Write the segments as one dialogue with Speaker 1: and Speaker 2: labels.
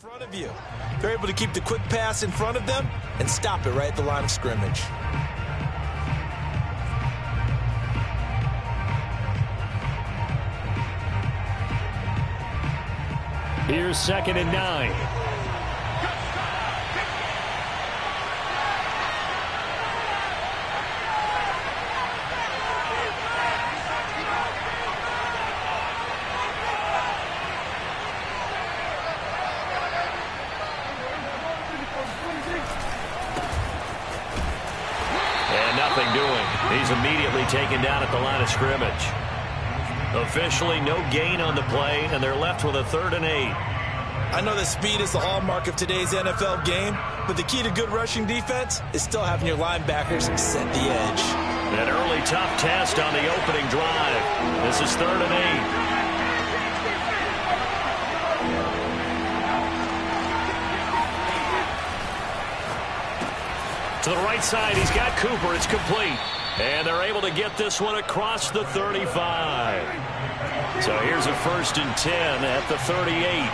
Speaker 1: front of you. They're able to keep the quick pass in front of them and stop it right at the line of scrimmage.
Speaker 2: Here's 2nd and 9. And nothing doing. He's immediately taken down at the line of scrimmage. Officially no gain on the play, and they're left with a 3rd and 8.
Speaker 1: I know that speed is the hallmark of today's NFL game, but the key to good rushing defense is still having your linebackers set the edge.
Speaker 2: An early tough test on the opening drive. This is 3rd and 8. To the right side, he's got Cooper. It's complete. And they're able to get this one across the 35. So here's a 1st and 10 at the 38.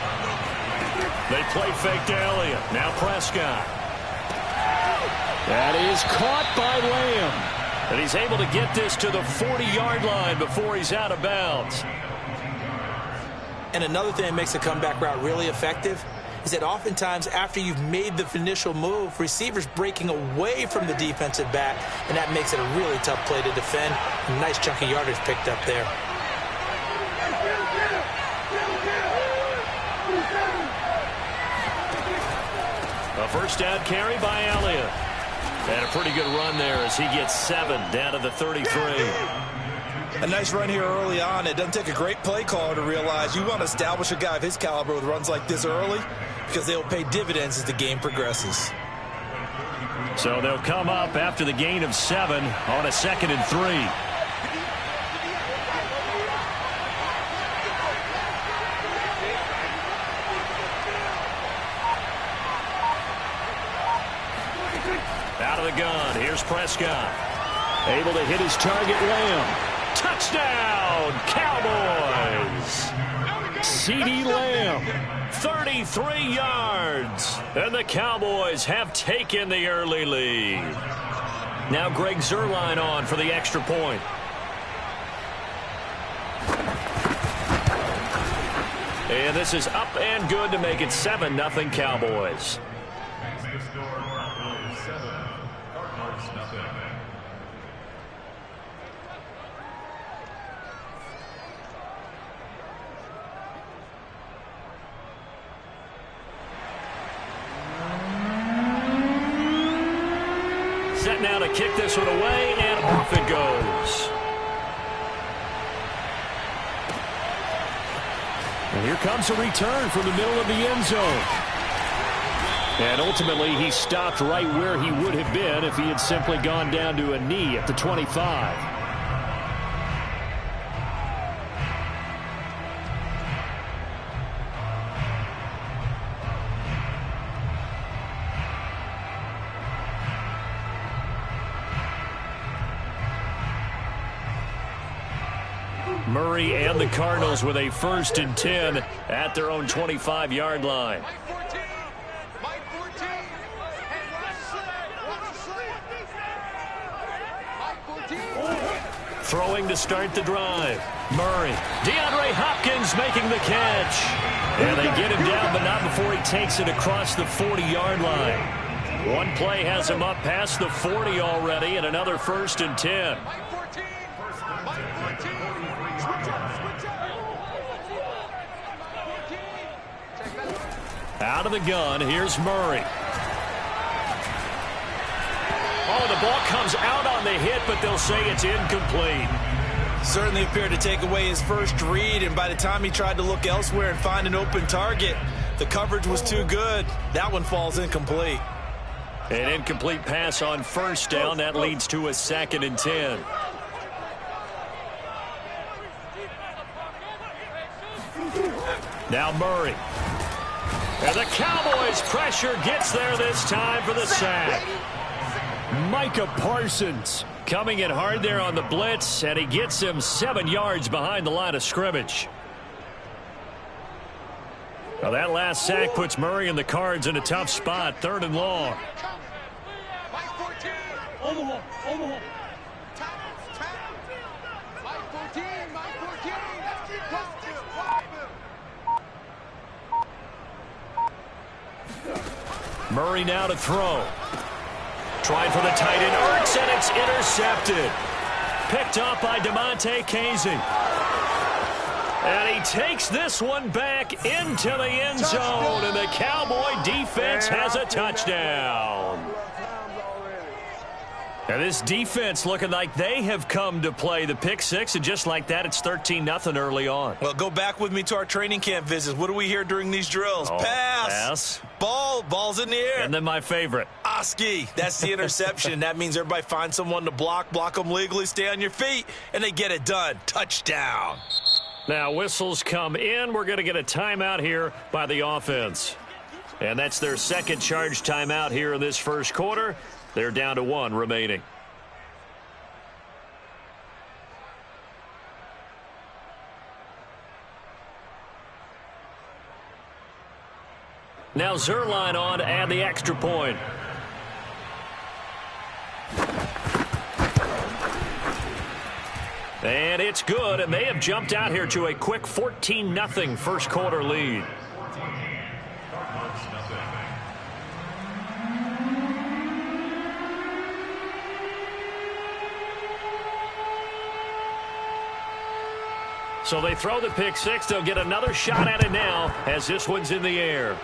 Speaker 2: They play fake to Elliott. Now Prescott. That is caught by Lamb. And he's able to get this to the 40-yard line before he's out of bounds.
Speaker 1: And another thing that makes a comeback route really effective is that oftentimes after you've made the initial move, receivers breaking away from the defensive back, and that makes it a really tough play to defend. A nice chunk of yardage picked up there.
Speaker 2: A 1st down carry by Elliott. And a pretty good run there as he gets 7 down to the 33.
Speaker 1: A nice run here early on. It doesn't take a great play caller to realize you want to establish a guy of his caliber with runs like this early, because they'll pay dividends as the game progresses.
Speaker 2: So they'll come up after the gain of 7 on a 2nd and 3. Out of the gun, here's Prescott. Able to hit his target, Lamb. Touchdown, Cowboys! CeeDee Lamb, 33 yards. And the Cowboys have taken the early lead. Now Greg Zuerlein on for the extra point. And this is up and good to make it 7-0 Cowboys. Set now to kick this one away, and off it goes. And here comes a return from the middle of the end zone. And ultimately, he stopped right where he would have been if he had simply gone down to a knee at the 25. Murray and the Cardinals with a 1st and 10 at their own 25-yard line. Throwing to start the drive. Murray. DeAndre Hopkins making the catch. And they get him down, but not before he takes it across the 40-yard line. One play has him up past the 40 already, and another 1st and 10. Out of the gun, here's Murray. Oh, the ball comes out on the hit, but they'll say it's incomplete.
Speaker 1: Certainly appeared to take away his first read, and by the time he tried to look elsewhere and find an open target, the coverage was too good. That one falls incomplete.
Speaker 2: An incomplete pass on 1st down. That leads to a 2nd and 10. Now Murray. And the Cowboys' pressure gets there this time for the sack. Micah Parsons coming in hard there on the blitz, and he gets him 7 yards behind the line of scrimmage. Well, that last sack puts Murray and the Cards in a tough spot, 3rd and long. Murray now to throw. Trying for the tight end, Ertz, and it's intercepted. Picked up by DeMonte Casey. And he takes this one back into the end zone, and the Cowboy defense has a touchdown. And this defense looking like they have come to play the pick six, and just like that, it's 13-0 early on.
Speaker 1: Well, go back with me to our training camp visits. What do we hear during these drills?
Speaker 2: Oh,
Speaker 1: pass. Ball's in the air.
Speaker 2: And then my favorite.
Speaker 1: Oski, that's the interception. That means everybody finds someone to block them legally, stay on your feet, and they get it done. Touchdown.
Speaker 2: Now whistles come in. We're going to get a timeout here by the offense. And that's their second charge timeout here in this first quarter. They're down to 1 remaining. Now Zerline on to add the extra point. And it's good, and they have jumped out here to a quick 14-0 first quarter lead. So they throw the pick six. They'll get another shot at it now as this one's in the air.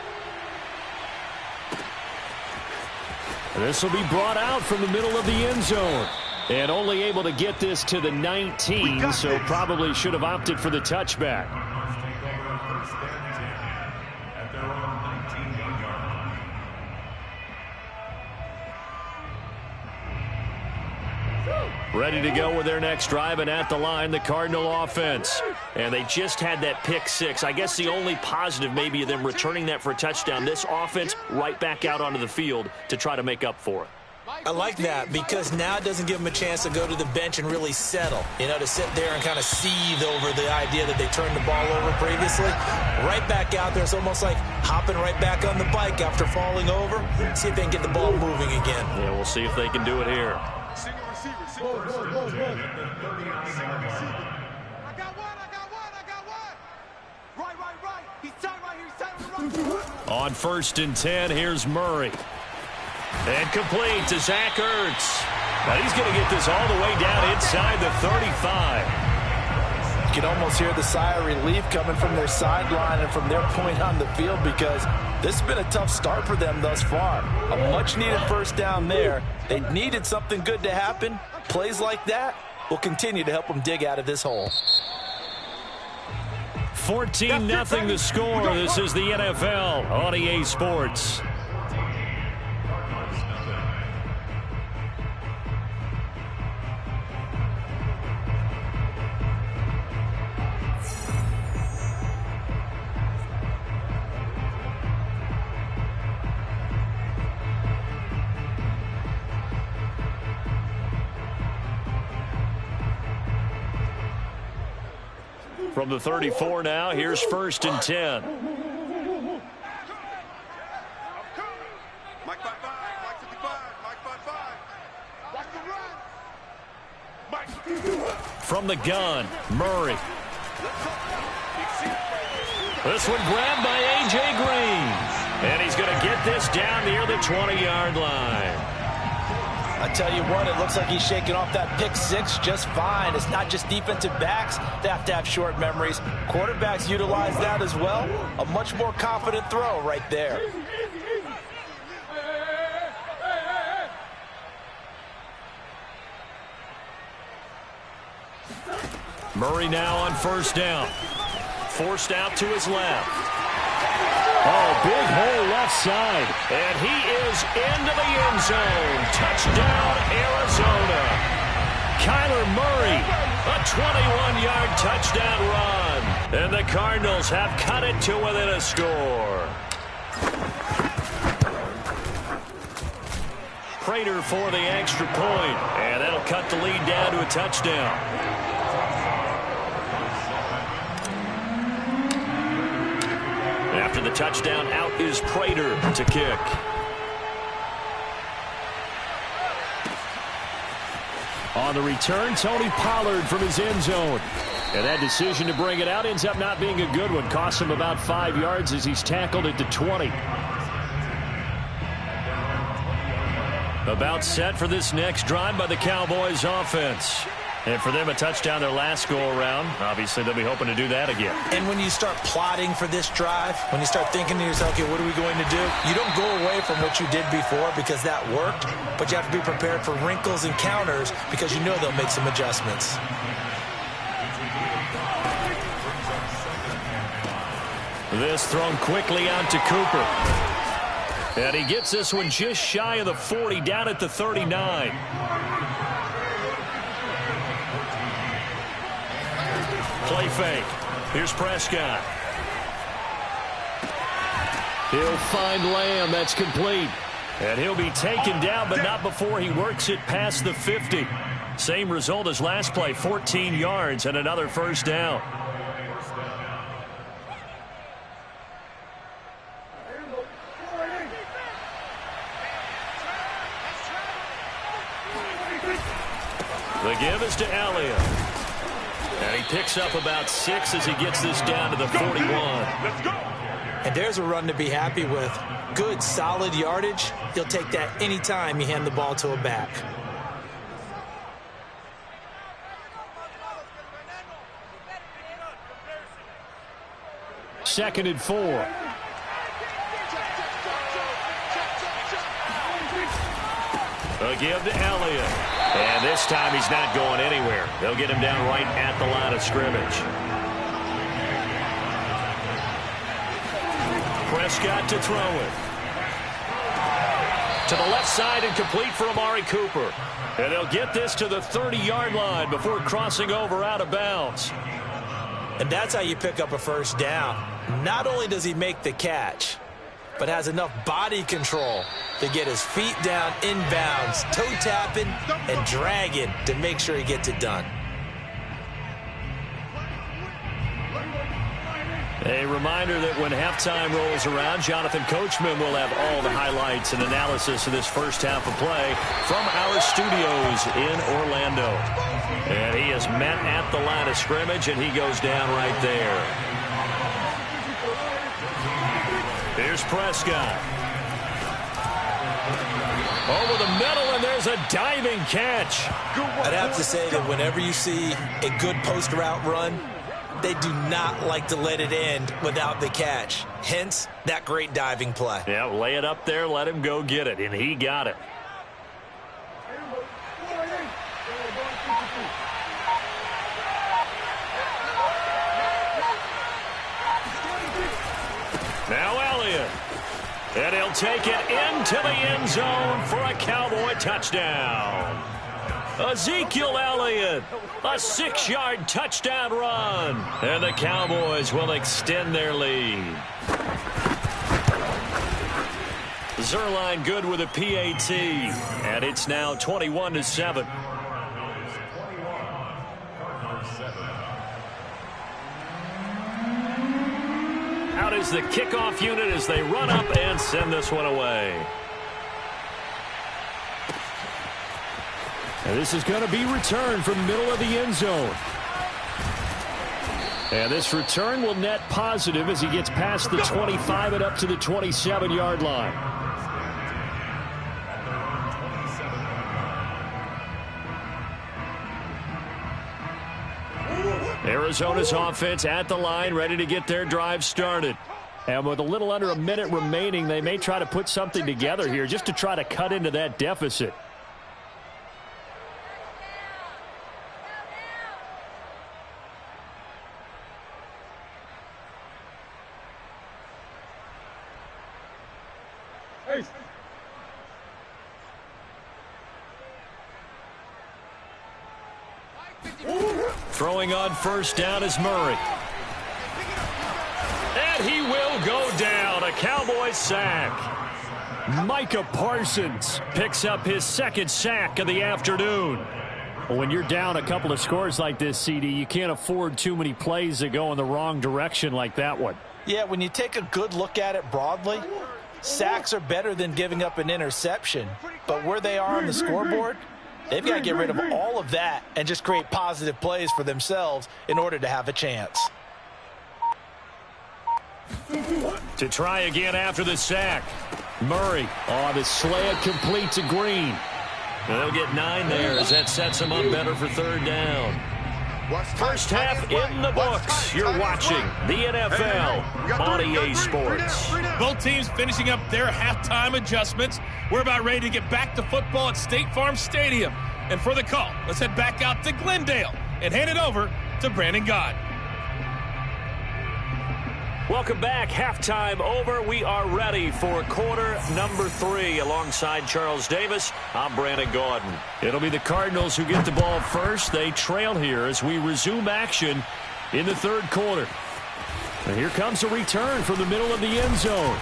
Speaker 2: This will be brought out from the middle of the end zone. And only able to get this to the 19, so probably should have opted for the touchback. Ready to go with their next drive, and at the line, the Cardinal offense. And they just had that pick six. I guess the only positive maybe of them returning that for a touchdown. This offense right back out onto the field to try to make up for it.
Speaker 1: I like that because now it doesn't give them a chance to go to the bench and really settle, to sit there and kind of seethe over the idea that they turned the ball over previously. Right back out there, it's almost like hopping right back on the bike after falling over. See if they can get the ball moving again.
Speaker 2: Yeah, we'll see if they can do it here.
Speaker 3: I got one. Right. He's tight right here. He's tight
Speaker 2: on 1st and 10, here's Murray. And complete to Zach Ertz. Now he's going to get this all the way down inside the 35.
Speaker 1: You can almost hear the sigh of relief coming from their sideline and from their point on the field because this has been a tough start for them thus far. A much-needed first down there. They needed something good to happen. Plays like that will continue to help them dig out of this hole.
Speaker 2: 14-0 the score. This is the NFL on EA Sports. From the 34 now, here's 1st and 10.
Speaker 3: Mike 5-5, Mike 55, Mike 5-5.
Speaker 2: From the gun, Murray. This one grabbed by A.J. Green. And he's going to get this down near the 20-yard line.
Speaker 1: I tell you what, it looks like he's shaking off that pick six just fine. It's not just defensive backs that have to have short memories. Quarterbacks utilize that as well. A much more confident throw right there.
Speaker 2: Murray now on 1st down. Forced out to his left. Oh, big hole left side. And he is into the end zone. Touchdown, Arizona. Kyler Murray, a 21-yard touchdown run. And the Cardinals have cut it to within a score. Prater for the extra point. And that'll cut the lead down to a touchdown. After and the touchdown out is Prater to kick. On the return, Tony Pollard from his end zone. And that decision to bring it out ends up not being a good one. Costs him about 5 yards as he's tackled at the 20. About set for this next drive by the Cowboys offense. And for them, a touchdown their last go-around. Obviously, they'll be hoping to do that again.
Speaker 1: And when you start plotting for this drive, when you start thinking to yourself, okay, what are we going to do? You don't go away from what you did before because that worked, but you have to be prepared for wrinkles and counters because you know they'll make some adjustments.
Speaker 2: This thrown quickly out to Cooper. And he gets this one just shy of the 40, down at the 39. Play fake. Here's Prescott. He'll find Lamb. That's complete. And he'll be taken down, but not before he works it past the 50. Same result as last play, 14 yards and another first down. The give is to Elliott. And he picks up about 6 as he gets this down to the 41.
Speaker 3: Let's go.
Speaker 1: And there's a run to be happy with. Good, solid yardage. He'll take that anytime you hand the ball to a back.
Speaker 2: Second and 4. A give to Elliott. And this time he's not going anywhere. They'll get him down right at the line of scrimmage. Prescott to throw it. To the left side and complete for Amari Cooper. And they'll get this to the 30-yard line before crossing over out of bounds.
Speaker 1: And that's how you pick up a first down. Not only does he make the catch, but has enough body control to get his feet down inbounds, toe tapping and dragging to make sure he gets it done.
Speaker 2: A reminder that when halftime rolls around, Jonathan Coachman will have all the highlights and analysis of this first half of play from our studios in Orlando. And he is met at the line of scrimmage, and he goes down right there. Here's Prescott. Over the middle, and there's a diving catch.
Speaker 1: I'd have to say that whenever you see a good post route run, they do not like to let it end without the catch. Hence, that great diving play.
Speaker 2: Yeah, lay it up there, let him go get it, and he got it. Now Elliott. And he'll take it into the end zone for a Cowboy touchdown. Ezekiel Elliott, a 6-yard touchdown run. And the Cowboys will extend their lead. Zerline good with a PAT. And it's now 21-7. Out is the kickoff unit as they run up and send this one away. And this is going to be returned from the middle of the end zone. And this return will net positive as he gets past the 25 and up to the 27-yard line. Arizona's offense at the line, ready to get their drive started. And with a little under a minute remaining, they may try to put something together here just to try to cut into that deficit. Throwing on first down is Murray. And he will go down. A Cowboy sack. Micah Parsons picks up his second sack of the afternoon. When you're down a couple of scores like this, CD, you can't afford too many plays that go in the wrong direction like that one.
Speaker 1: Yeah, when you take a good look at it broadly, sacks are better than giving up an interception. But where they are on the scoreboard, they've got to get rid of all of that and just create positive plays for themselves in order to have a chance.
Speaker 2: To try again after the sack. Murray on the slant, complete to Green. They'll get 9 there as that sets them up better for third down. First half in the books. You're watching the NFL on EA Sports.
Speaker 4: Both teams finishing up their halftime adjustments. We're about ready to get back to football at State Farm Stadium. And for the call, let's head back out to Glendale and hand it over to Brandon Gott.
Speaker 2: Welcome back. Halftime over. We are ready for quarter number 3. Alongside Charles Davis, I'm Brandon Gaudin. It'll be the Cardinals who get the ball first. They trail here as we resume action in the third quarter. And here comes a return from the middle of the end zone.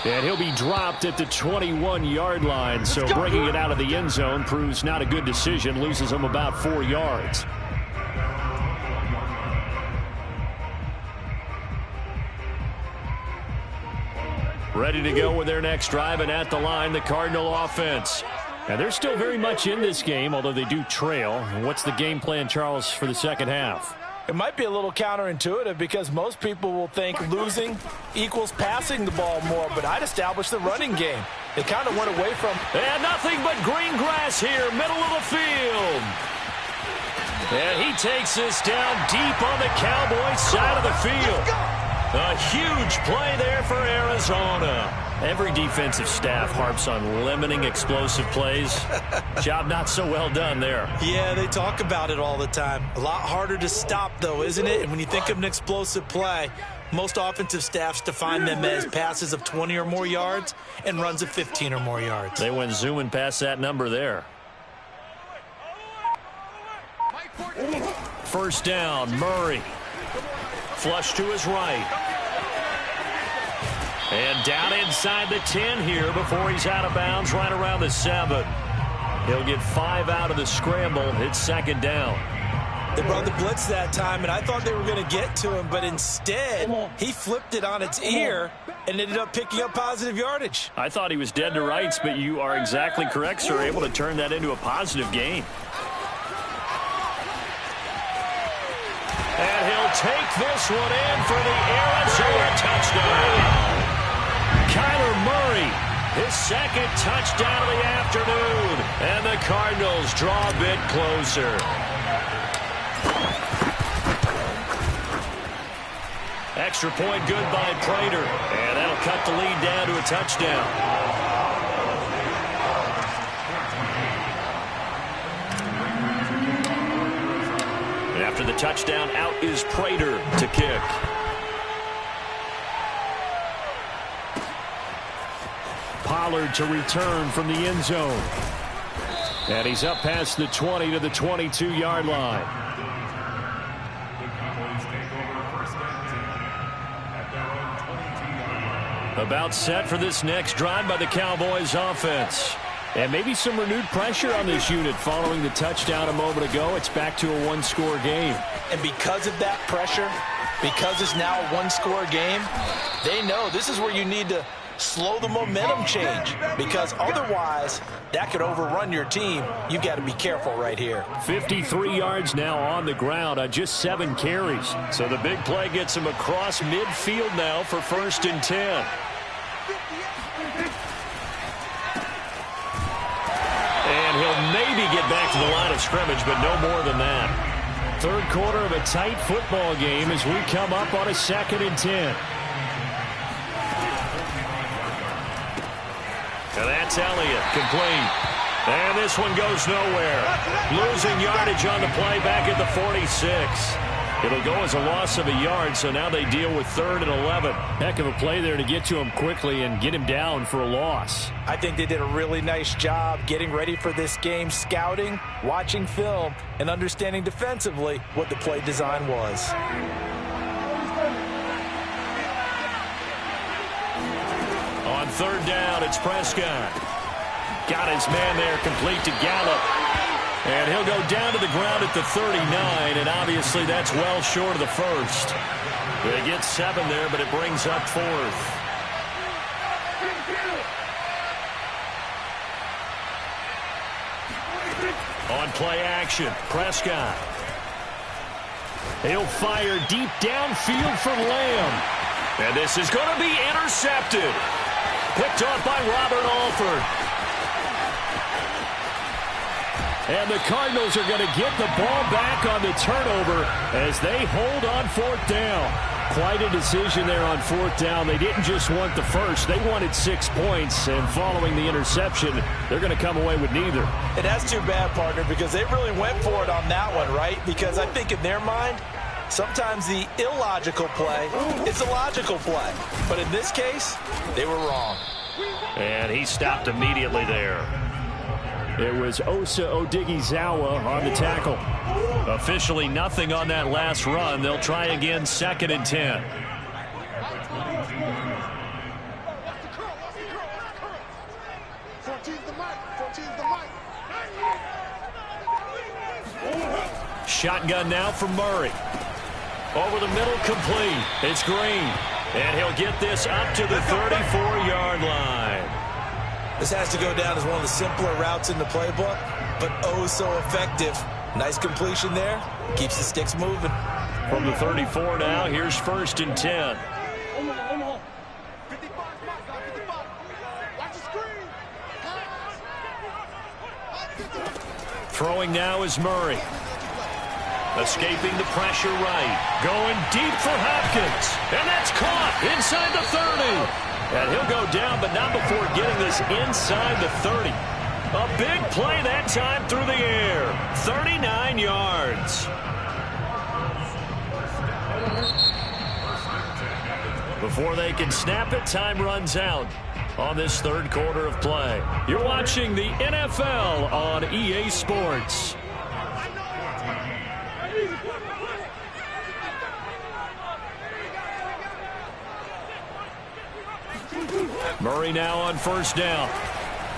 Speaker 2: And he'll be dropped at the 21-yard line. So bringing it out of the end zone proves not a good decision. Loses him about 4 yards. Ready to go with their next drive, and at the line, the Cardinal offense. Now, they're still very much in this game, although they do trail. What's the game plan, Charles, for the second half?
Speaker 1: It might be a little counterintuitive because most people will think losing equals passing the ball more, but I'd establish the running game. They kind of went away from...
Speaker 2: And nothing but green grass here, middle of the field. And he takes this down deep on the Cowboys side of the field. A huge play there for Arizona. Every defensive staff harps on limiting explosive plays. Job not so well done there.
Speaker 1: Yeah, they talk about it all the time. A lot harder to stop, though, isn't it? And when you think of an explosive play, most offensive staffs define them as passes of 20 or more yards and runs of 15 or more yards.
Speaker 2: They went zooming past that number there. First down, Murray. Flush to his right. And down inside the 10 here before he's out of bounds right around the 7. He'll get 5 out of the scramble. It's second down.
Speaker 1: They brought the blitz that time, and I thought they were going to get to him, but instead he flipped it on its ear and ended up picking up positive yardage.
Speaker 2: I thought he was dead to rights, but you are exactly correct, sir. Able to turn that into a positive gain. And he'll take this one in for the Arizona touchdown. Kyler Murray, his second touchdown of the afternoon. And the Cardinals draw a bit closer. Extra point good by Prater. And that'll cut the lead down to a touchdown. And after the touchdown, out is Prater to kick. Pollard to return from the end zone. And he's up past the 20 to the 22-yard line. About set for this next drive by the Cowboys offense. And maybe some renewed pressure on this unit following the touchdown a moment ago. It's back to a one-score game.
Speaker 1: And because of that pressure, because it's now a one-score game, they know this is where you need to slow the momentum change, because otherwise that could overrun your team. You've got to be careful right here.
Speaker 2: 53 yards now on the ground on just 7 carries. So the big play gets him across midfield now for 1st and 10. And he'll maybe get back to the line of scrimmage, but no more than that. Third quarter of a tight football game as we come up on a 2nd and 10. And that's Elliott, complete. And this one goes nowhere. Losing yardage on the play back at the 46. It'll go as a loss of a yard, so now they deal with 3rd and 11. Heck of a play there to get to him quickly and get him down for a loss.
Speaker 1: I think they did a really nice job getting ready for this game, scouting, watching film, and understanding defensively what the play design was.
Speaker 2: On 3rd down, it's Prescott. Got his man there, complete to Gallup. And he'll go down to the ground at the 39, and obviously that's well short of the first. They get 7 there, but it brings up 4th. On play action, Prescott. He'll fire deep downfield for Lamb. And this is going to be intercepted. Picked off by Robert Alford. And the Cardinals are going to get the ball back on the turnover as they hold on 4th down. Quite a decision there on 4th down. They didn't just want the first. They wanted 6 points. And following the interception, they're going to come away with neither.
Speaker 1: And that's too bad, partner, because they really went for it on that one, right? Because I think in their mind, sometimes the illogical play is a logical play. But in this case, they were wrong.
Speaker 2: And he stopped immediately there. It was Osa Odighizuwa on the tackle. Officially nothing on that last run. They'll try again 2nd and 10. Shotgun now from Murray. Over the middle, complete. It's Green. And he'll get this up to the 34-yard line.
Speaker 1: This has to go down as one of the simpler routes in the playbook, but oh so effective. Nice completion there. Keeps the sticks moving.
Speaker 2: From the 34 now, here's 1st and 10. Throwing now is Murray. Escaping the pressure right. Going deep for Hopkins. And that's caught inside the 30. And he'll go down, but not before getting this inside the 30. A big play that time through the air. 39 yards. Before they can snap it, time runs out on this 3rd quarter of play. You're watching the NFL on EA Sports. Murray now on 1st down.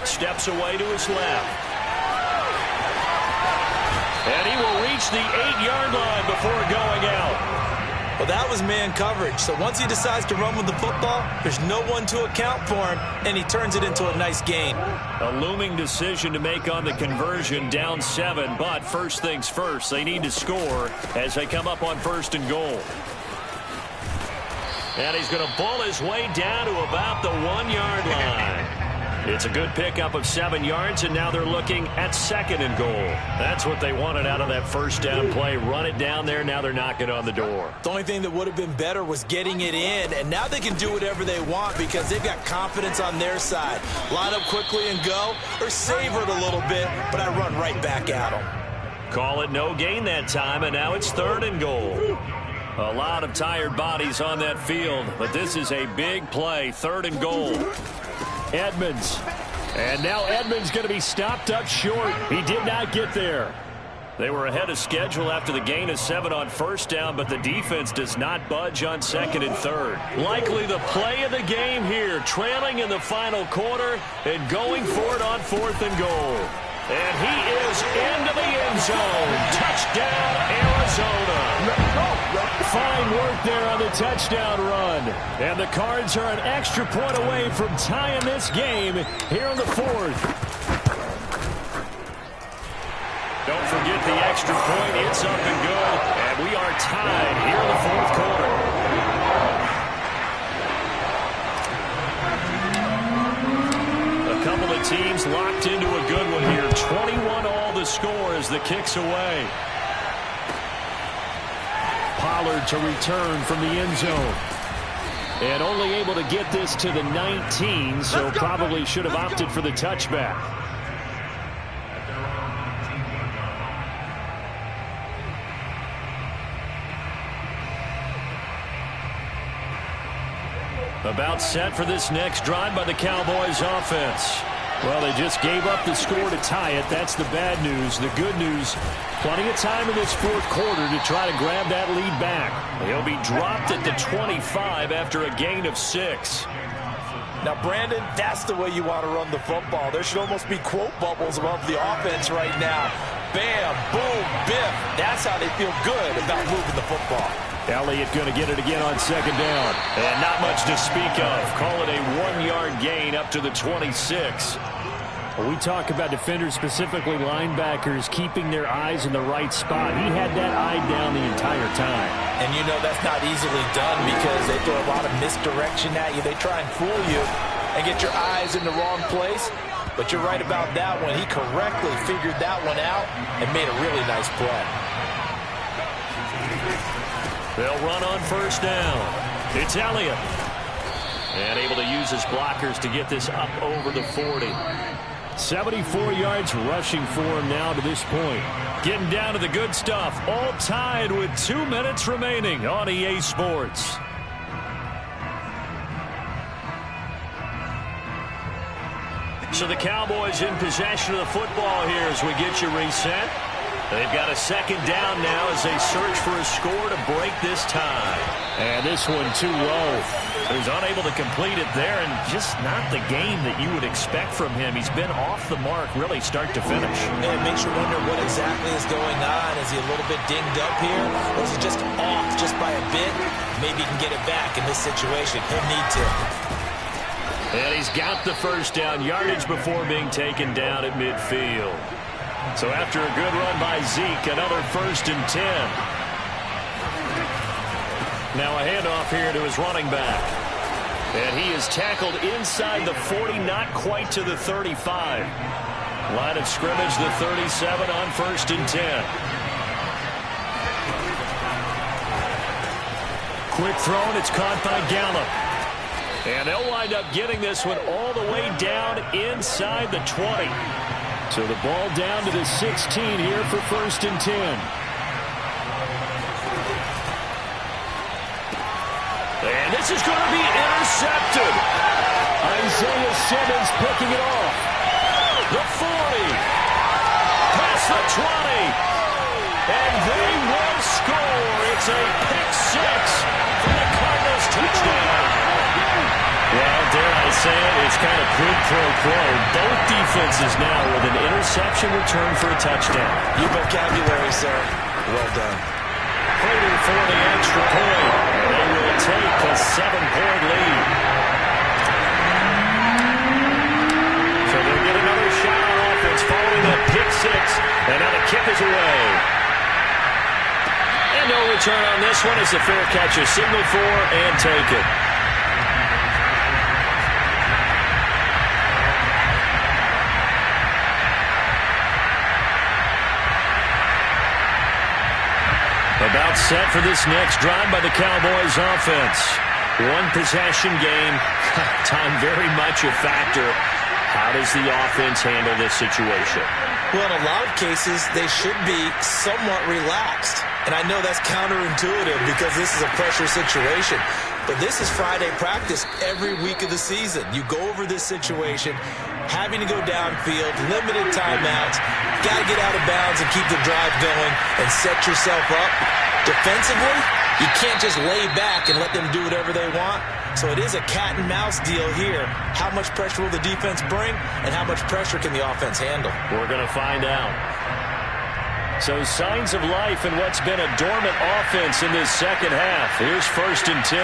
Speaker 2: Steps away to his left. And he will reach the 8-yard line before going out.
Speaker 1: Well, that was man coverage. So once he decides to run with the football, there's no one to account for him, and he turns it into a nice gain.
Speaker 2: A looming decision to make on the conversion, down 7. But first things first, they need to score as they come up on 1st and goal. And he's going to ball his way down to about the 1-yard line. It's a good pickup of 7 yards, and now they're looking at 2nd and goal. That's what they wanted out of that 1st down play. Run it down there. Now they're knocking on the door.
Speaker 1: The only thing that would have been better was getting it in, and now they can do whatever they want because they've got confidence on their side. Line up quickly and go, or savor it a little bit, but I run right back at them.
Speaker 2: Call it no gain that time, and now it's 3rd and goal. A lot of tired bodies on that field, but this is a big play. 3rd and goal. Edmonds. And now Edmonds going to be stopped up short. He did not get there. They were ahead of schedule after the gain of 7 on 1st down, but the defense does not budge on 2nd and 3rd. Likely the play of the game here, trailing in the final quarter and going for it on 4th and goal. And he is into the end zone. Touchdown, Arizona. Fine work there on the touchdown run. And the Cards are an extra point away from tying this game here in the 4th. Don't forget the extra point. It's up and good. And we are tied here in the 4th quarter. A couple of teams locked into a good one here. 21-all the score as the kick's away. Pollard to return from the end zone. And only able to get this to the 19, so probably should have opted for the touchback. About set for this next drive by the Cowboys offense. Well, they just gave up the score to tie it. That's the bad news. The good news, plenty of time in this 4th quarter to try to grab that lead back. He'll be dropped at the 25 after a gain of 6.
Speaker 1: Now, Brandon, that's the way you want to run the football. There should almost be quote bubbles above the offense right now. Bam, boom, biff. That's how they feel good about moving the football.
Speaker 2: Elliott going to get it again on second down. And not much to speak of. Call it a 1-yard gain up to the 26.
Speaker 5: Well, we talk about defenders, specifically linebackers, keeping their eyes in the right spot. He had that eye down the entire time.
Speaker 1: And you know that's not easily done because they throw a lot of misdirection at you. They try and fool you and get your eyes in the wrong place. But you're right about that one. He correctly figured that one out and made a really nice play.
Speaker 2: They'll run on first down. It's Elliott. And able to use his blockers to get this up over the 40.
Speaker 5: 74 yards rushing for him now to this point.
Speaker 2: Getting down to the good stuff. All tied with 2 minutes remaining on EA Sports. So the Cowboys in possession of the football here as we get you reset. They've got a second down now as they search for a score to break this tie.
Speaker 5: And this one too low.
Speaker 2: He's unable to complete it there, and just not the game that you would expect from him. He's been off the mark really start to finish.
Speaker 1: And it makes you wonder what exactly is going on. Is he a little bit dinged up here, or is he just off just by a bit? Maybe he can get it back in this situation. He'll need to.
Speaker 2: And he's got the first down yardage before being taken down at midfield. So after a good run by Zeke, another 1st and 10. Now a handoff here to his running back. And he is tackled inside the 40, not quite to the 35. Line of scrimmage, the 37 on 1st and 10. Quick throw, and it's caught by Gallup. And they'll wind up getting this one all the way down inside the 20.
Speaker 5: So the ball down to the 16 here for 1st and 10.
Speaker 2: And this is going to be intercepted.
Speaker 5: Isaiah Simmons picking it off.
Speaker 2: The 40. Past the 20. And they will score. It's a pick six for the Cardinals touchdown. Well, dare I say it, it's kind of quid pro quo. Both defenses now with an interception return for a touchdown.
Speaker 1: Your vocabulary, sir. Well done.
Speaker 2: Prater for the extra point. They will take a 7-point lead. So they'll get another shot on offense following that pick six. And now the kick is away. And no return on this one as the fair catch is signaled for and taken. About set for this next drive by the Cowboys offense. One possession game. Time very much a factor. How does the offense handle this situation?
Speaker 1: Well, in a lot of cases, they should be somewhat relaxed. And I know that's counterintuitive because this is a pressure situation. But this is Friday practice every week of the season. You go over this situation, having to go downfield, limited timeouts, got to get out of bounds and keep the drive going and set yourself up. Defensively, you can't just lay back and let them do whatever they want. So it is a cat and mouse deal here. How much pressure will the defense bring and how much pressure can the offense handle?
Speaker 2: We're going to find out. So signs of life in what's been a dormant offense in this second half. Here's 1st and 10.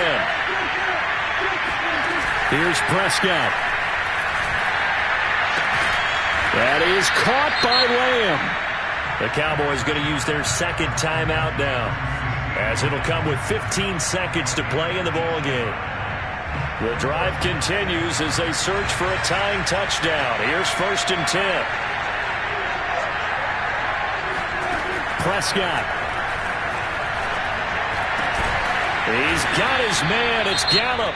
Speaker 5: Here's Prescott. That is caught by Lamb.
Speaker 2: The Cowboys going to use their second timeout now, as it'll come with 15 seconds to play in the ball game. The drive continues as they search for a tying touchdown. Here's 1st and 10.
Speaker 5: Prescott.
Speaker 2: He's got his man. It's Gallup.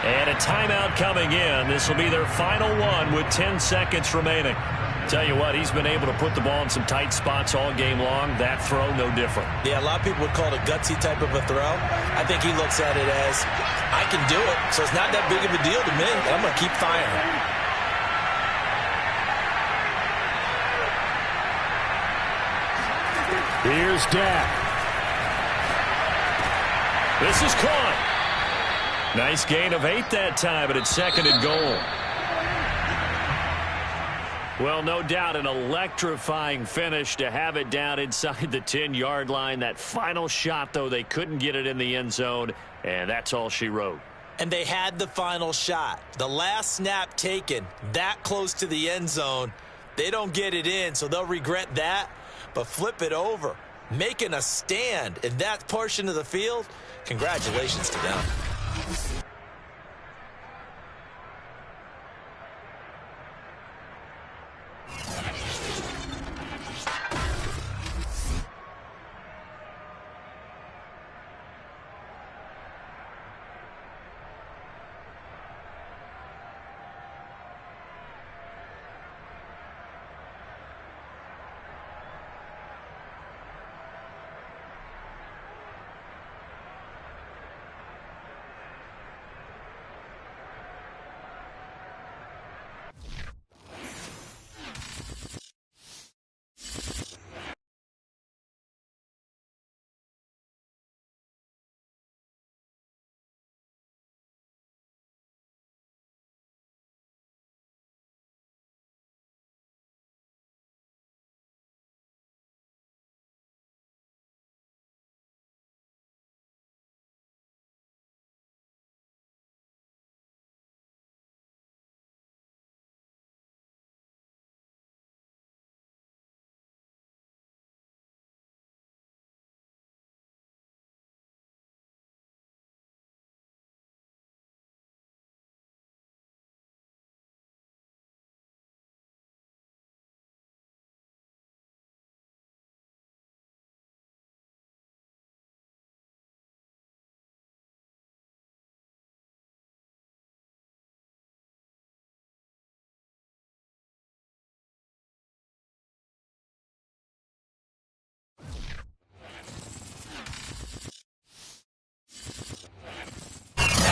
Speaker 2: And a timeout coming in. This will be their final one with 10 seconds remaining. Tell you what, he's been able to put the ball in some tight spots all game long. That throw, no different.
Speaker 1: Yeah, a lot of people would call it a gutsy type of a throw. I think he looks at it as, I can do it, so it's not that big of a deal to me. I'm going to keep firing.
Speaker 5: Here's Dak.
Speaker 2: This is caught. Nice gain of 8 that time, but it's 2nd and goal. Well, no doubt an electrifying finish to have it down inside the 10-yard line. That final shot, though, they couldn't get it in the end zone, and that's all she wrote.
Speaker 1: And they had the final shot. The last snap taken that close to the end zone. They don't get it in, so they'll regret that. But flip it over, making a stand in that portion of the field, congratulations to them.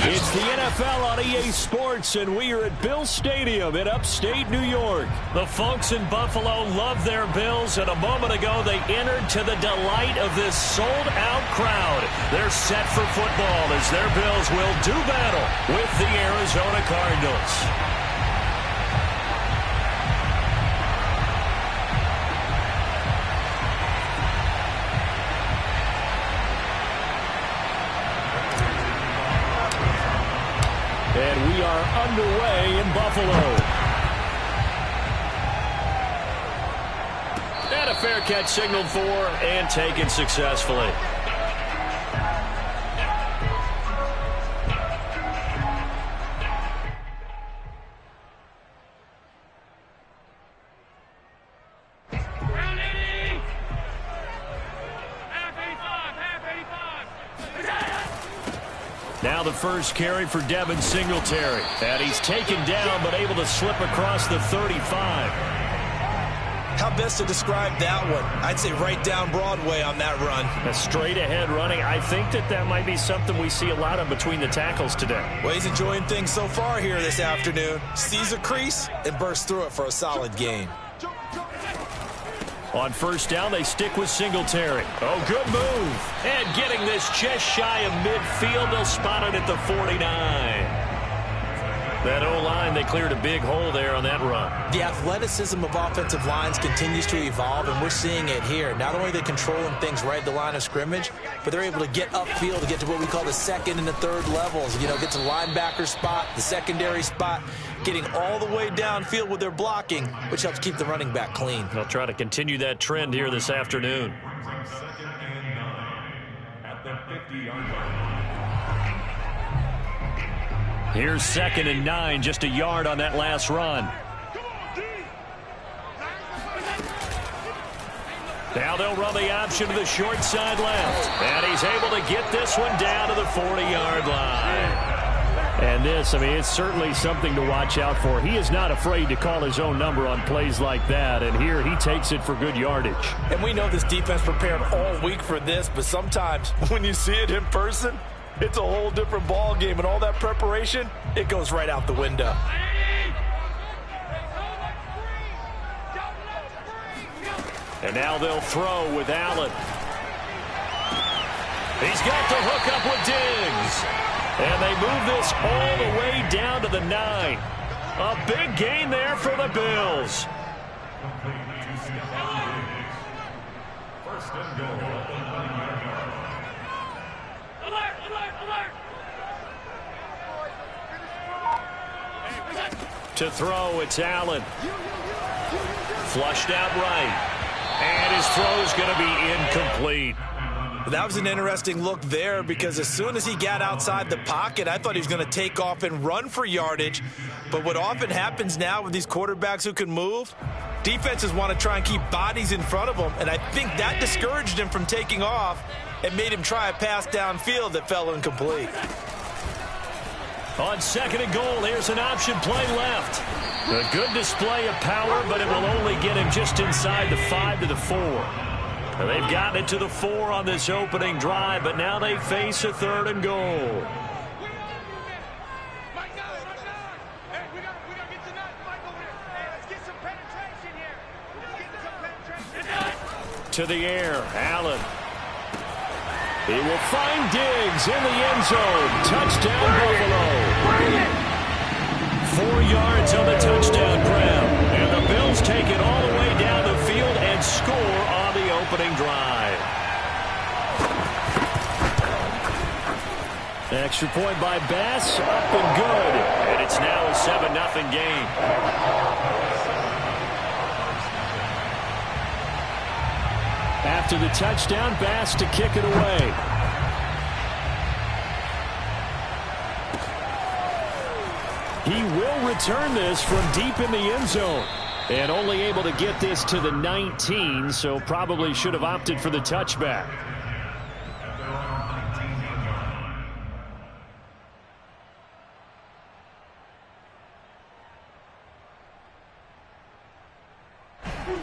Speaker 2: It's the NFL on EA Sports, and we are at Bill Stadium in upstate New York. The folks in Buffalo love their Bills, and a moment ago they entered to the delight of this sold-out crowd. They're set for football as their Bills will do battle with the Arizona Cardinals. And we are underway in Buffalo. And a fair catch signaled for and taken successfully. Now the first carry for Devin Singletary. And he's taken down but able to slip across the 35.
Speaker 1: How best to describe that one? I'd say right down Broadway on that run.
Speaker 5: A straight ahead running. I think that might be something we see a lot of between the tackles today.
Speaker 1: Well, he's enjoying things so far here this afternoon. Sees a crease and bursts through it for a solid gain.
Speaker 2: On first down, they stick with Singletary. Oh, good move. And getting this just shy of midfield, they'll spot it at the 49. That O-line, they cleared a big hole there on that run.
Speaker 1: The athleticism of offensive lines continues to evolve, and we're seeing it here. Not only are they controlling things right at the line of scrimmage, but they're able to get upfield to get to what we call the second and the third levels. You know, get to the linebacker spot, the secondary spot, getting all the way downfield with their blocking, which helps keep the running back clean.
Speaker 2: They'll try to continue that trend here this afternoon. Here's 2nd and 9, just a yard on that last run. Now they'll run the option to the short side left. And he's able to get this one down to the 40-yard line.
Speaker 5: And this, I mean, it's certainly something to watch out for. He is not afraid to call his own number on plays like that. And here he takes it for good yardage.
Speaker 1: And we know this defense prepared all week for this, but sometimes when you see it in person, it's a whole different ball game, and all that preparation, it goes right out the window.
Speaker 2: And now they'll throw with Allen. He's got the hook up with Diggs. And they move this all the way down to the 9. A big gain there for the Bills. First and goal at the 9-yard line. To throw, it's Allen. Flushed out right. And his throw's going to be incomplete.
Speaker 1: That was an interesting look there because as soon as he got outside the pocket, I thought he was going to take off and run for yardage. But what often happens now with these quarterbacks who can move, defenses want to try and keep bodies in front of them, and I think that discouraged him from taking off and made him try a pass downfield that fell incomplete.
Speaker 2: On second and goal, here's an option play left. A good display of power, but it will only get him just inside the 5 to the 4. They've gotten it to the 4 on this opening drive, but now they face a third and goal. To the air, Allen. He will find Diggs in the end zone. Touchdown, Buffalo. 4 yards on the touchdown grab. And the Bills take it all the way down the field and score on the opening drive. Extra point by Bass, up and good. And it's now a 7-0 game. After the touchdown, Bass to kick it away. He will return this from deep in the end zone. And only able to get this to the 19, so probably should have opted for the touchback.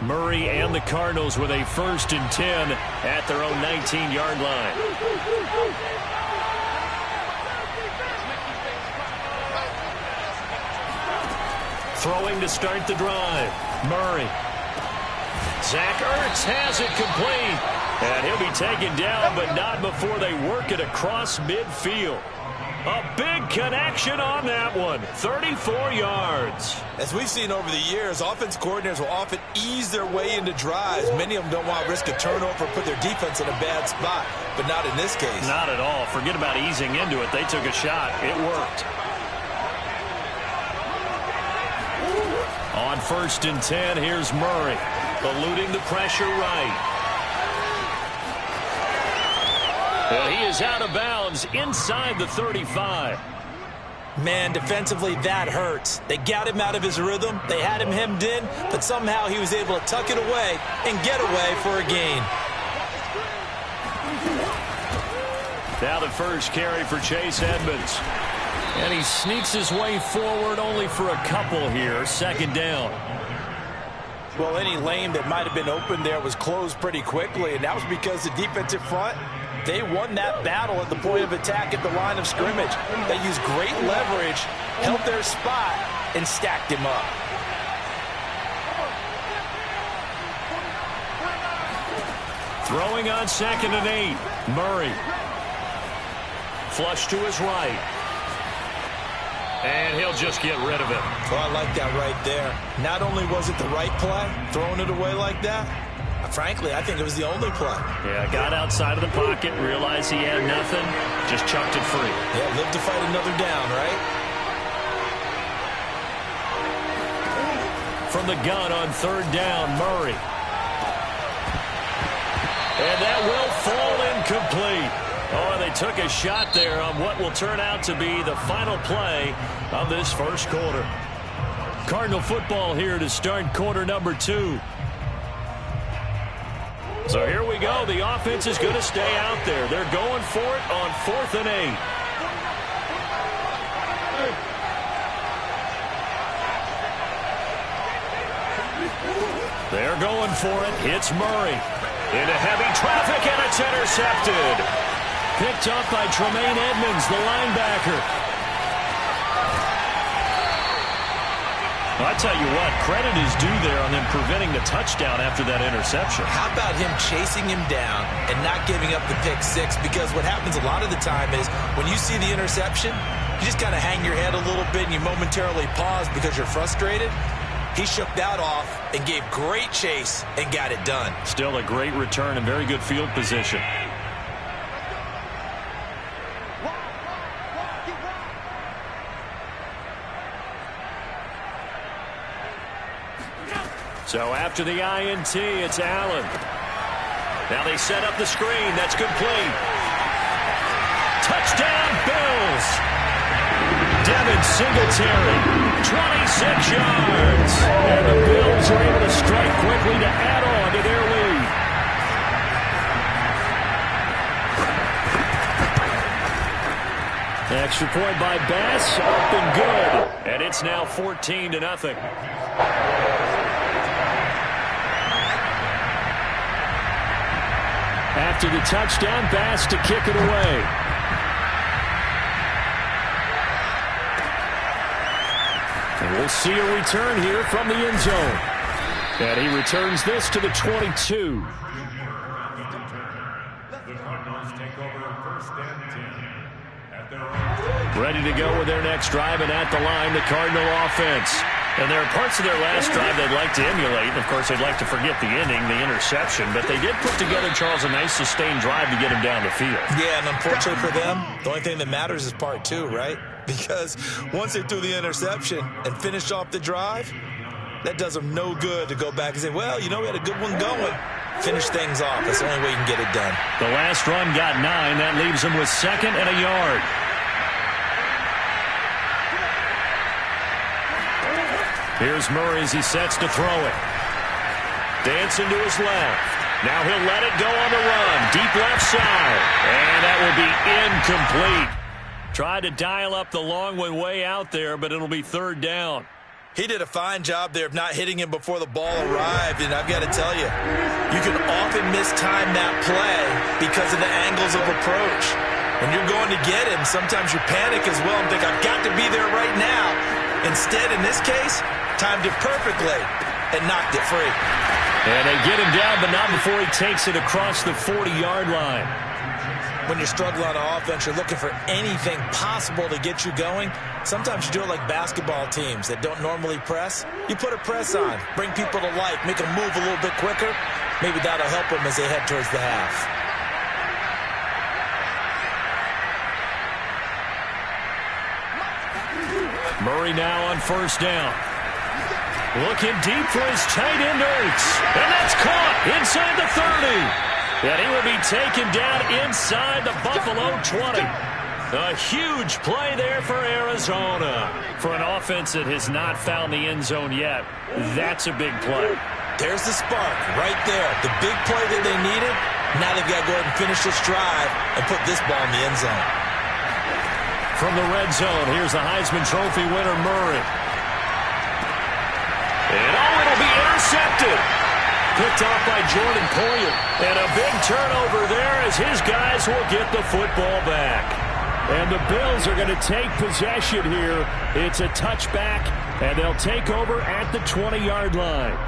Speaker 2: Murray and the Cardinals with a 1st and 10 at their own 19-yard line. Throwing to start the drive. Murray. Zach Ertz has it complete. And he'll be taken down, but not before they work it across midfield. A big connection on that one. 34 yards.
Speaker 1: As we've seen over the years, offense coordinators will often ease their way into drives. Many of them don't want to risk a turnover or put their defense in a bad spot, but not in this case.
Speaker 2: Not at all. Forget about easing into it. They took a shot. It worked. On 1st and 10, here's Murray. Eluding the pressure right. Well, he is out of bounds inside the 35.
Speaker 1: Man, defensively, that hurts. They got him out of his rhythm. They had him hemmed in, but somehow he was able to tuck it away and get away for a gain.
Speaker 2: Now the first carry for Chase Edmonds. And he sneaks his way forward only for a couple here. 2nd down.
Speaker 1: Well, any lane that might have been open there was closed pretty quickly, and that was because the defensive front, they won that battle at the point of attack at the line of scrimmage. They used great leverage, held their spot, and stacked him up.
Speaker 2: Throwing on 2nd and 8. Murray. Flush to his right. And he'll just get rid of it.
Speaker 1: Well, I like that right there. Not only was it the right play, throwing it away like that, frankly, I think it was the only play.
Speaker 2: Yeah, got outside of the pocket, realized he had nothing, just chucked it free.
Speaker 1: Yeah, live to fight another down, right?
Speaker 2: From the gun on 3rd down, Murray. And that will fall incomplete. Oh, they took a shot there on what will turn out to be the final play of this first quarter. Cardinal football here to start quarter number 2. So here we go. The offense is going to stay out there. They're going for it on 4th and 8. They're going for it. It's Murray. Into heavy traffic, and it's intercepted. Picked up by Tremaine Edmonds, the linebacker. I tell you what, credit is due there on them preventing the touchdown after that interception.
Speaker 1: How about him chasing him down and not giving up the pick 6? Because what happens a lot of the time is when you see the interception, you just kind of hang your head a little bit and you momentarily pause because you're frustrated. He shook that off and gave great chase and got it done.
Speaker 2: Still a great return and very good field position. So after the INT, it's Allen. Now they set up the screen. That's complete. Touchdown, Bills. Devin Singletary, 26 yards. And the Bills are able to strike quickly to add on to their lead. Extra point by Bass, up and good. And it's now 14-0. After the touchdown, Bass to kick it away. And we'll see a return here from the end zone. And he returns this to the 22. Ready to go with their next drive, and at the line, the Cardinal offense. And there are parts of their last drive they'd like to emulate. And, of course, they'd like to forget the ending, the interception. But they did put together, Charles, a nice sustained drive to get him down the field.
Speaker 1: Yeah, and unfortunately for them, the only thing that matters is part two, right? Because once they threw the interception and finished off the drive, that does them no good to go back and say, well, you know, we had a good one going. Finish things off. That's the only way you can get it done.
Speaker 2: The last run got 9. That leaves them with 2nd and a yard. Here's Murray as he sets to throw it. Dancing to his left. Now he'll let it go on the run. Deep left side. And that will be incomplete. Tried to dial up the long one way out there, but it'll be 3rd down.
Speaker 1: He did a fine job there of not hitting him before the ball arrived, and I've got to tell you, you can often mistime that play because of the angles of approach. When you're going to get him, sometimes you panic as well and think, I've got to be there right now. Instead, in this case, timed it perfectly and knocked it free.
Speaker 2: And they get him down, but not before he takes it across the 40-yard line.
Speaker 1: When you're struggling on offense, you're looking for anything possible to get you going. Sometimes you do it like basketball teams that don't normally press. You put a press on, bring people to life, make them move a little bit quicker. Maybe that'll help them as they head towards the half.
Speaker 2: Murray now on 1st down. Looking deep for his tight end, Ertz. And that's caught inside the 30. And he will be taken down inside the Buffalo 20. A huge play there for Arizona. For an offense that has not found the end zone yet, that's a big play.
Speaker 1: There's the spark right there. The big play that they needed. Now they've got to go ahead and finish this drive and put this ball in the end zone.
Speaker 2: From the red zone, here's the Heisman Trophy winner, Murray. And it'll be intercepted. Picked off by Jordan Poyer. And a big turnover there as his guys will get the football back. And the Bills are going to take possession here. It's a touchback, and they'll take over at the 20-yard line.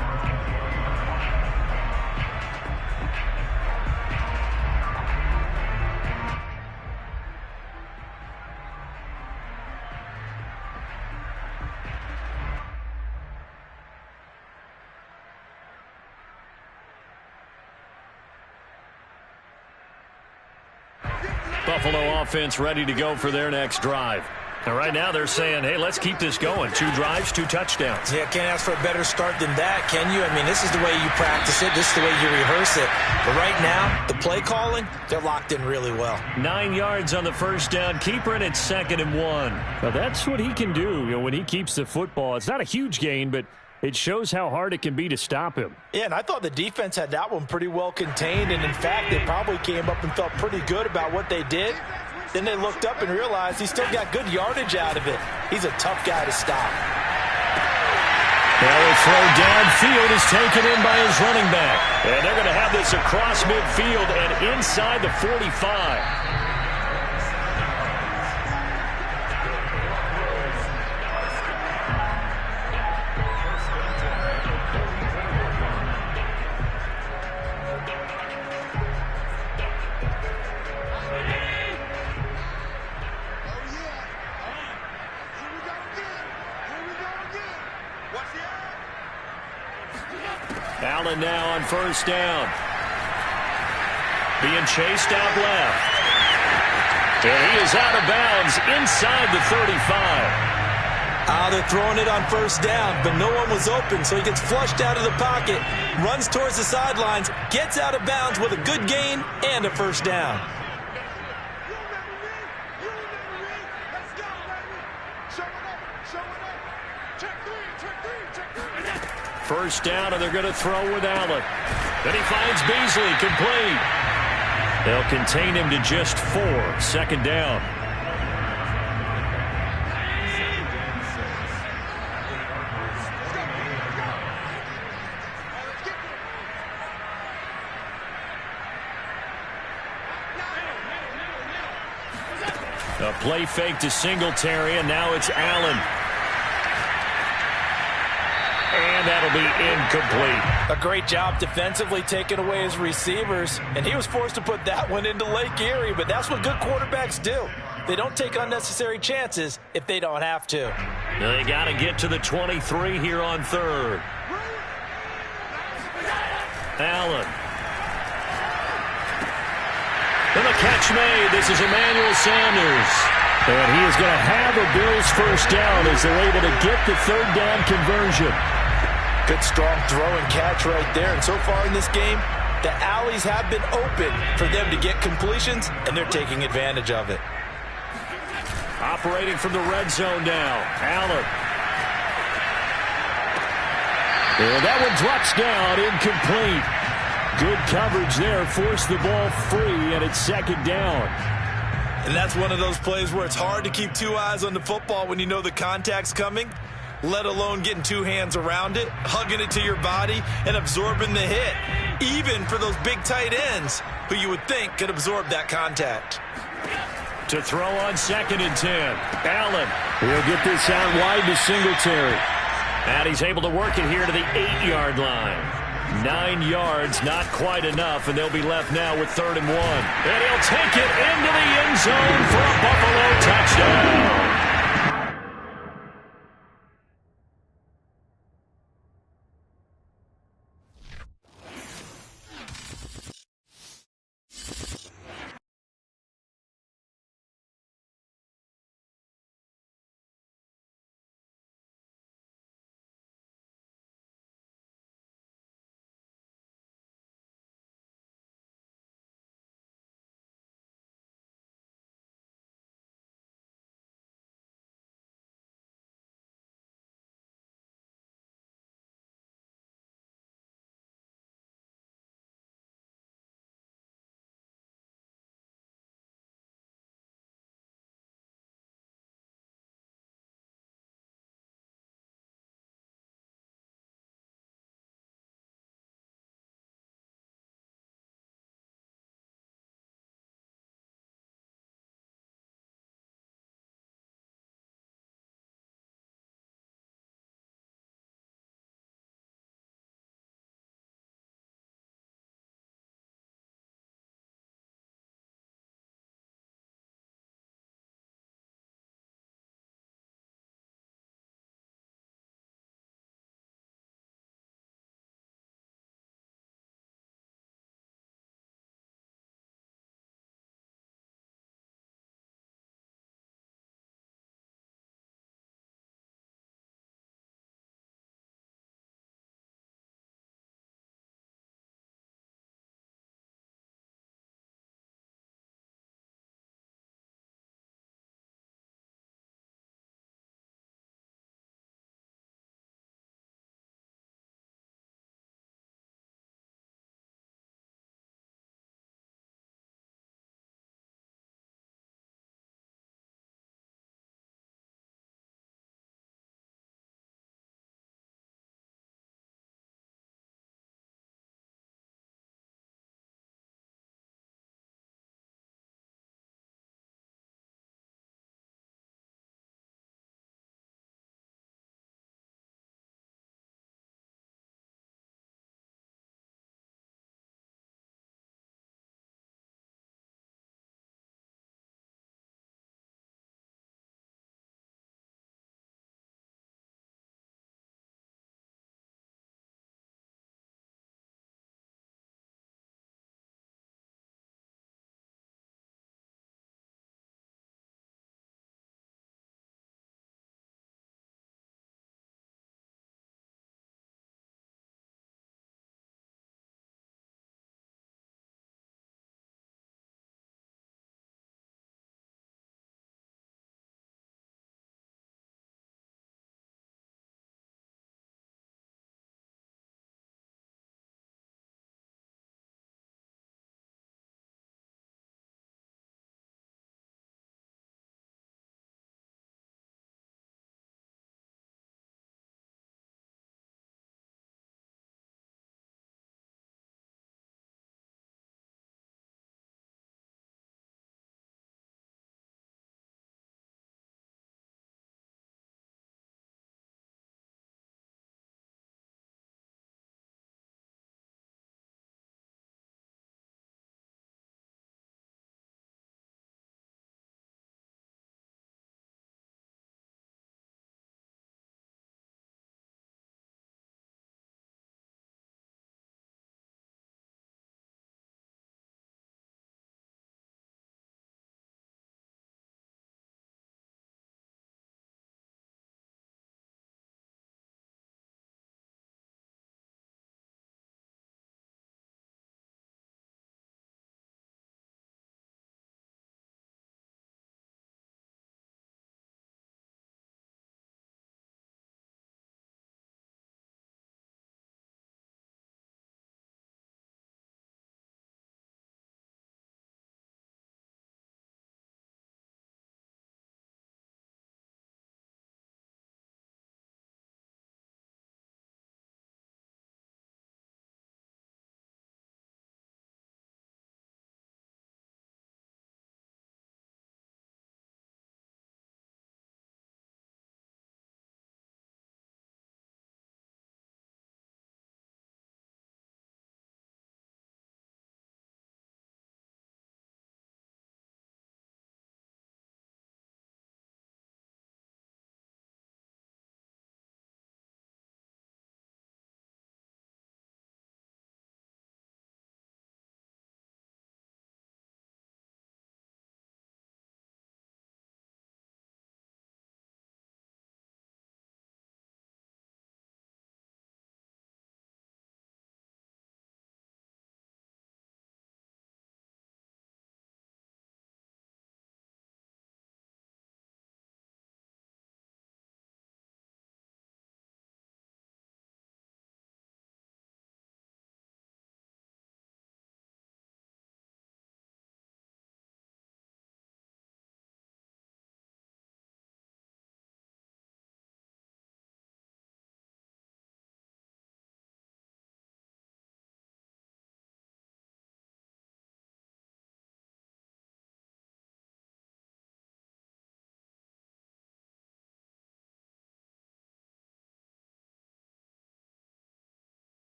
Speaker 2: Buffalo offense ready to go for their next drive. And right now they're saying, hey, let's keep this going. 2 drives, 2 touchdowns.
Speaker 1: Yeah, can't ask for a better start than that, can you? I mean, this is the way you practice it. This is the way you rehearse it. But right now, the play calling, they're locked in really well.
Speaker 2: 9 yards on the 1st down keeper, and it's 2nd and 1. Now, that's what he can do, when he keeps the football. It's not a huge gain, but it shows how hard it can be to stop him.
Speaker 1: Yeah, and I thought the defense had that one pretty well contained, and in fact, they probably came up and felt pretty good about what they did. Then they looked up and realized he still got good yardage out of it. He's a tough guy to stop.
Speaker 2: Now a throw downfield is taken in by his running back. And they're going to have this across midfield and inside the 45. Allen now on first down. Being chased out left. And he is out of bounds inside the 35.
Speaker 1: They're throwing it on first down, but no one was open, so he gets flushed out of the pocket, runs towards the sidelines, gets out of bounds with a good gain and a first down.
Speaker 2: First down, and they're going to throw with Allen. Then he finds Beasley, complete. They'll contain him to just 4. Second down. A play fake to Singletary, and now it's Allen. And that'll be incomplete.
Speaker 1: A great job defensively taking away his receivers, and he was forced to put that one into Lake Erie, but that's what good quarterbacks do. They don't take unnecessary chances if they don't have to.
Speaker 2: They got to get to the 23 here on third. Allen. And the catch made. This is Emmanuel Sanders.
Speaker 5: And he is going to have a Bills first down as they're able to get the third down conversion.
Speaker 1: Good strong throw and catch right there. And so far in this game, the alleys have been open for them to get completions, and they're taking advantage of it.
Speaker 2: Operating from the red zone now. Allen.
Speaker 5: And that one drops down, incomplete. Good coverage there, forced the ball free, and it's second down.
Speaker 1: And that's one of those plays where it's hard to keep two eyes on the football when you know the contact's coming, let alone getting two hands around it, hugging it to your body, and absorbing the hit, even for those big tight ends who you would think could absorb that contact.
Speaker 2: To throw on 2nd and 10. Allen.
Speaker 5: He'll get this out wide to Singletary.
Speaker 2: And he's able to work it here to the 8-yard line. 9 yards, not quite enough, and they'll be left now with 3rd and 1. And he'll take it into the end zone for a Buffalo touchdown.